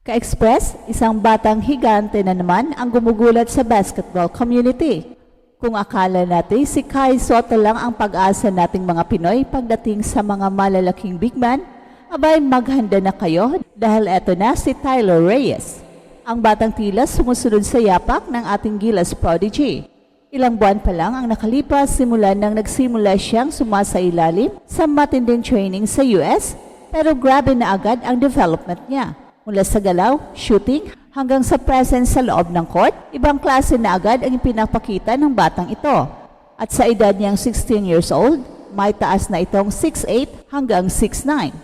Ka-Express, isang batang higante na naman ang gumugulat sa basketball community. Kung akala natin si Kai Sotto lang ang pag-asa nating mga Pinoy pagdating sa mga malalaking big man, abay maghanda na kayo dahil eto na si Tyler Reyes. Ang batang tila sumusunod sa yapak ng ating Gilas prodigy. Ilang buwan pa lang ang nakalipas simula nang nagsimula siyang sumasailalim sa matinding training sa US, pero grabe na agad ang development niya. Mula sa galaw, shooting, hanggang sa presence sa loob ng court, ibang klase na agad ang pinapakita ng batang ito. At sa edad niyang 16 years old, may taas na itong 6'8 hanggang 6'9.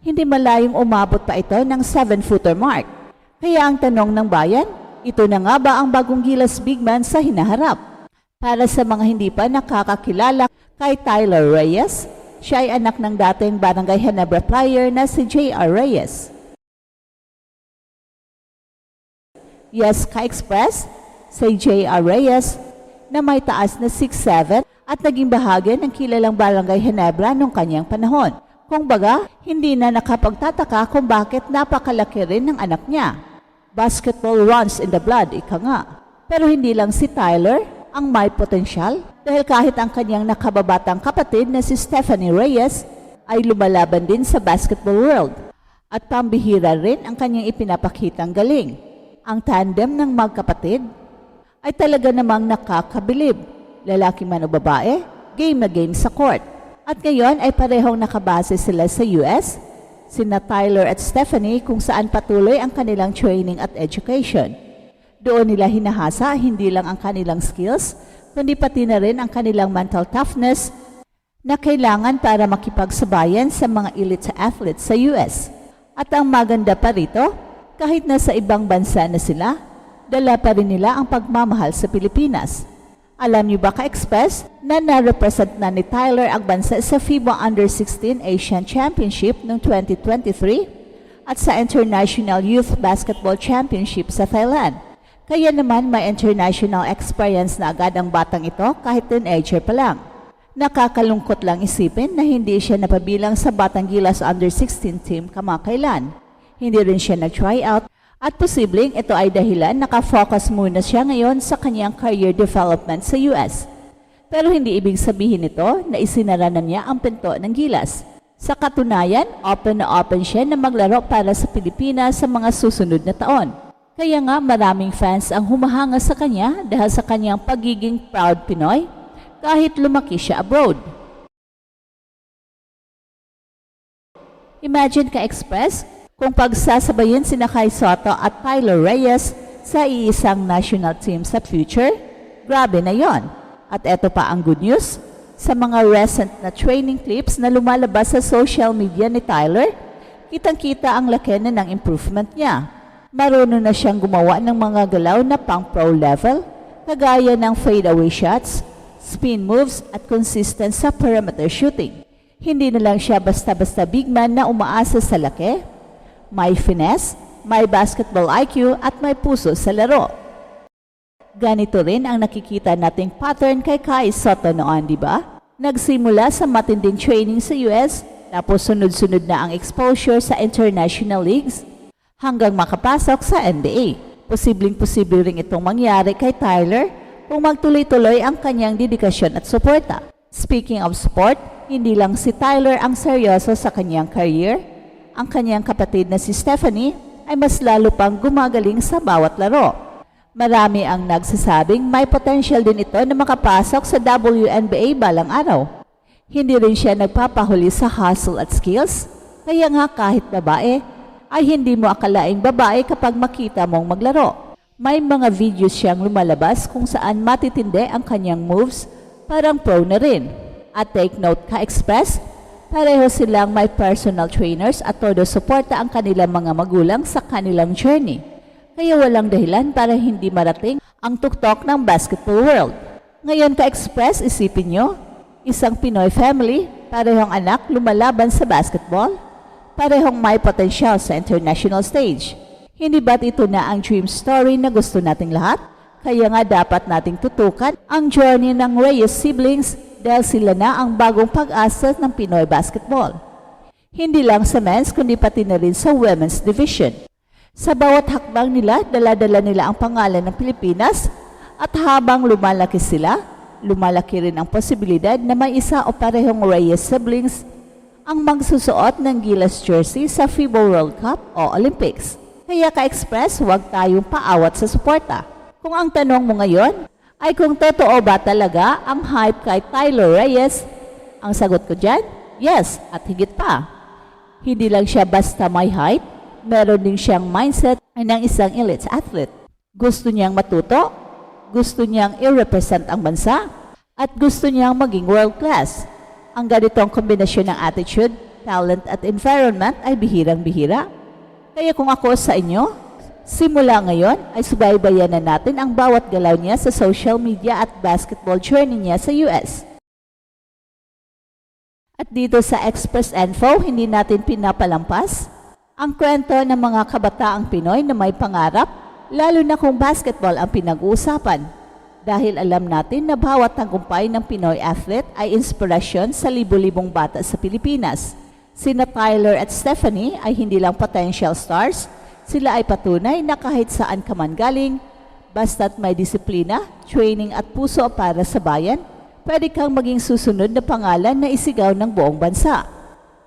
Hindi malayong umabot pa ito ng 7-footer mark. Kaya ang tanong ng bayan, ito na nga ba ang bagong Gilas big man sa hinaharap? Para sa mga hindi pa nakakakilala kay Tyler Reyes, siya ay anak ng dating Barangay Ginebra player na si J.R. Reyes. Yes, Ka-Express, si J.R. Reyes na may taas na 6'7 at naging bahagi ng kilalang Barangay Ginebra noong kanyang panahon. Kung baga, hindi na nakapagtataka kung bakit napakalaki rin ng anak niya. Basketball runs in the blood, ika nga. Pero hindi lang si Tyler ang may potensyal dahil kahit ang kanyang nakababatang kapatid na si Stephanie Reyes ay lumalaban din sa basketball world. At pambihira rin ang kanyang ipinapakitang galing. Ang tandem ng magkapatid ay talaga namang nakakabilib. Lalaki man o babae, game na game sa court. At ngayon ay parehong nakabase sila sa US, sina Tyler at Stephanie kung saan patuloy ang kanilang training at education. Doon nila hinahasa hindi lang ang kanilang skills, kundi pati na rin ang kanilang mental toughness na kailangan para makipagsabayan sa mga elite athletes sa US. At ang maganda pa rito, kahit nasa ibang bansa na sila, dala pa rin nila ang pagmamahal sa Pilipinas. Alam niyo ba, Ka-Express, na na-represent na ni Tyler ang bansa sa FIBA Under-16 Asian Championship noong 2023 at sa International Youth Basketball Championship sa Thailand. Kaya naman may international experience na agad ang batang ito kahit teenager pa lang. Nakakalungkot lang isipin na hindi siya napabilang sa Batang Gilas Under-16 team kamakailan. Hindi rin siya nag-try out at posibleng ito ay dahilan nakafocus muna siya ngayon sa kanyang career development sa US. Pero hindi ibig sabihin nito na isinara na niya ang pinto ng Gilas. Sa katunayan, open na open siya na maglaro para sa Pilipinas sa mga susunod na taon. Kaya nga maraming fans ang humahanga sa kanya dahil sa kanyang pagiging proud Pinoy kahit lumaki siya abroad. Imagine, Ka-Express, kung pagsasabayin sina Kai Sotto at Tyler Reyes sa iisang national team sa future, grabe na yon. At eto pa ang good news, sa mga recent na training clips na lumalabas sa social media ni Tyler, kitang-kita ang laki na ng improvement niya. Marunong na siyang gumawa ng mga galaw na pang pro level, kagaya ng fadeaway shots, spin moves at consistent sa perimeter shooting. Hindi na lang siya basta-basta big man na umaasa sa laki. May finesse, may basketball IQ at may puso sa laro. Ganito rin ang nakikita nating pattern kay Kai Sotto noon, di ba? Nagsimula sa matinding training sa US, tapos sunod-sunod na ang exposure sa international leagues hanggang makapasok sa NBA. Posibleng-posible rin itong mangyari kay Tyler kung magtuloy-tuloy ang kanyang dedikasyon at suporta. Speaking of sport, hindi lang si Tyler ang seryoso sa kanyang career. Ang kanyang kapatid na si Stephanie ay mas lalo pang gumagaling sa bawat laro. Marami ang nagsasabing may potential din ito na makapasok sa WNBA balang araw. Hindi rin siya nagpapahuli sa hustle at skills, kaya nga kahit babae, ay hindi mo akalaing babae kapag makita mong maglaro. May mga videos siyang lumalabas kung saan matitindi ang kanyang moves, parang pro na rin. At take note, Ka-Express, pareho silang may personal trainers at todo suporta ang kanilang mga magulang sa kanilang journey. Kaya walang dahilan para hindi marating ang tuktok ng basketball world. Ngayon, Ka-Express, isipin nyo, isang Pinoy family, parehong anak lumalaban sa basketball, parehong may potensyal sa international stage. Hindi ba't ito na ang dream story na gusto nating lahat? Kaya nga dapat nating tutukan ang journey ng Reyes siblings dahil sila na ang bagong pag-asa ng Pinoy basketball. Hindi lang sa men's kundi pati na rin sa women's division. Sa bawat hakbang nila, dala-dala nila ang pangalan ng Pilipinas at habang lumalaki sila, lumalaki rin ang posibilidad na may isa o parehong Reyes siblings ang magsusuot ng Gilas jersey sa FIBA World Cup o Olympics. Kaya ka-express, huwag tayong paawat sa suporta. Kung ang tanong mo ngayon ay kung totoo ba talaga ang hype kay Tyler Reyes, ang sagot ko dyan, yes at higit pa. Hindi lang siya basta may height, meron din siyang mindset ng isang elite athlete. Gusto niyang matuto, gusto niyang i-represent ang bansa, at gusto niyang maging world class. Ang ganitong kombinasyon ng attitude, talent at environment ay bihirang-bihira. Kaya kung ako sa inyo, simula ngayon ay subaybayan na natin ang bawat galaw niya sa social media at basketball journey niya sa US. At dito sa Express Info, hindi natin pinapalampas ang kwento ng mga kabataang Pinoy na may pangarap, lalo na kung basketball ang pinag-uusapan. Dahil alam natin na bawat tagumpay ng Pinoy athlete ay inspirasyon sa libu-libong bata sa Pilipinas. Sina Tyler at Stephanie ay hindi lang potential stars, sila ay patunay na kahit saan ka man galing, basta't may disiplina, training at puso para sa bayan, pwede kang maging susunod na pangalan na isigaw ng buong bansa.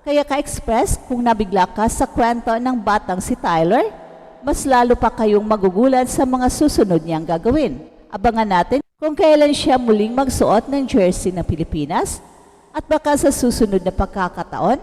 Kaya ka-express, kung nabigla ka sa kwento ng batang si Tyler, mas lalo pa kayong magugulat sa mga susunod niyang gagawin. Abangan natin kung kailan siya muling magsuot ng jersey ng Pilipinas at baka sa susunod na pagkakataon,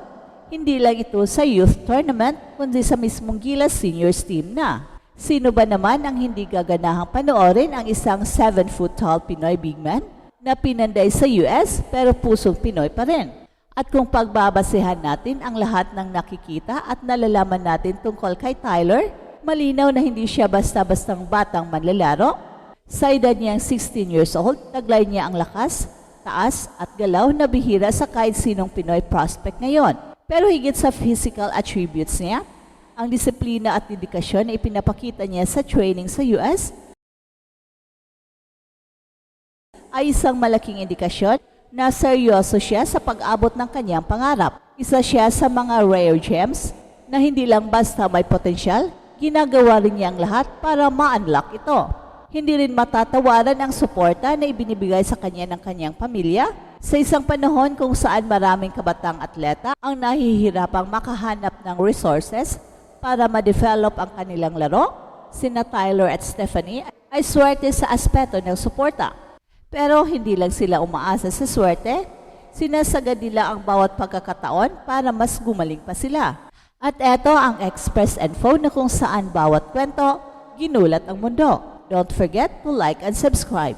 hindi lang ito sa youth tournament kundi sa mismong Gilas Seniors team na. Sino ba naman ang hindi gaganahang panoorin ang isang 7-foot tall Pinoy big man na pinanday sa US pero pusong Pinoy pa rin? At kung pagbabasehan natin ang lahat ng nakikita at nalalaman natin tungkol kay Tyler, malinaw na hindi siya basta-bastang batang manlalaro. Sa edad niyang 16 years old, taglay niya ang lakas, taas at galaw na bihira sa kahit sinong Pinoy prospect ngayon. Pero higit sa physical attributes niya, ang disiplina at dedikasyon na ipinapakita niya sa training sa US ay isang malaking indikasyon na seryoso siya sa pag-abot ng kanyang pangarap. Isa siya sa mga rare gems na hindi lang basta may potensyal, ginagawa rin niya ang lahat para ma-unlock ito. Hindi rin matatawaran ang suporta na ibinibigay sa kanya ng kanyang pamilya sa isang panahon kung saan maraming kabatang atleta ang nahihirapang makahanap ng resources para ma-develop ang kanilang laro. Sina Tyler at Stephanie ay swerte sa aspeto ng suporta. Pero hindi lang sila umaasa sa swerte, sinasagad nila ang bawat pagkakataon para mas gumaling pa sila. At eto ang Express Info na kung saan bawat kwento, ginulat ang mundo. Don't forget to like and subscribe.